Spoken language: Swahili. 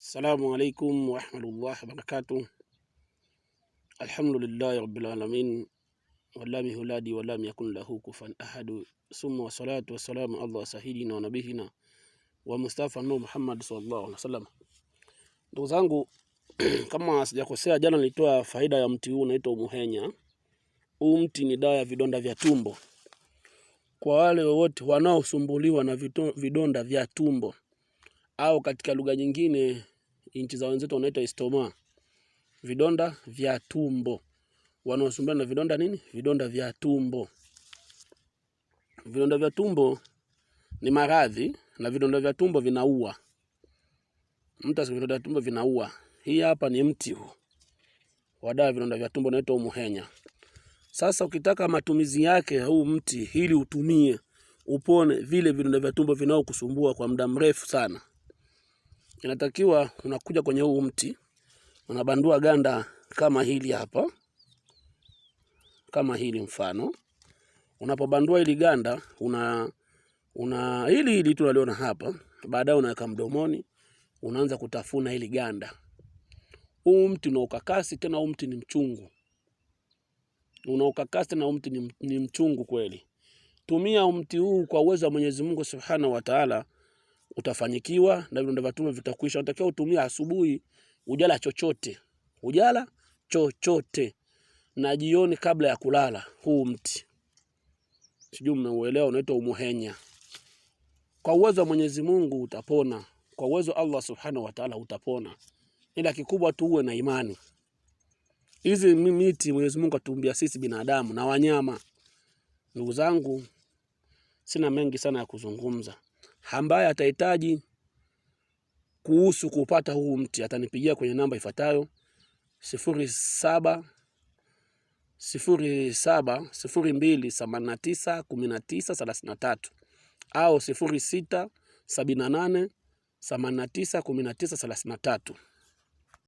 Assalamu alaikum warahmatullahi wabarakatuh. Alhamdulillahi rabbil alamin, walami huladi walam yakun lahu kufuwan ahad. Summa wassalatu wassalamu ala sayyidina wa nabiyina wa Mustafa Muhammad sallallahu alaihi wasallam. Ndugu zangu, kama sijakosea, jana nilitoa faida ya mti huu unaitwa umuhenya. Huu mti ni dawa ya vidonda vya tumbo. Kwa wale wote wanaosumbuliwa na vidonda vya tumbo, au katika lugha nyingine nchi za wenzetu wanaita istoma, vidonda vya tumbo. Wanaosumbuliwa na vidonda nini? Vidonda vya tumbo. Vidonda vya tumbo ni maradhi, na vidonda vya tumbo vinaua. Vidonda vya tumbo vinaua. Hii hapa ni mti huu wa dawa vidonda vya tumbo, unaitwa umuhenya. Sasa ukitaka matumizi yake huu mti ili utumie upone vile vidonda vya tumbo vinaokusumbua kwa muda mrefu sana, inatakiwa unakuja kwenye huu mti, unabandua ganda kama hili hapa, kama hili mfano. Unapobandua hili ganda, hili tunaliona hapa, baadaye unaweka mdomoni, unaanza kutafuna hili ganda. Huu mti una ukakasi, tena huu mti ni mchungu. Una ukakasi, tena huu mti ni mchungu kweli. Tumia mti huu kwa uwezo wa Mwenyezi Mungu Subhanahu wa Ta'ala, utafanyikiwa na vidonda vya tumbo vitakwisha. Unatakiwa utumie asubuhi, ujala chochote, na jioni kabla ya kulala. Huu mti sijui mmeuelewa, unaitwa umuhenya. Kwa uwezo wa Mwenyezi Mungu utapona, kwa uwezo wa Allah Subhanahu wa Ta'ala utapona, ila kikubwa tu uwe na imani. Hizi miti Mwenyezi Mungu atumbia sisi binadamu na wanyama. Ndugu zangu, sina mengi sana ya kuzungumza. Ambaye atahitaji kuhusu kupata huu mti atanipigia kwenye namba ifuatayo: 0702891933 au 0678891933.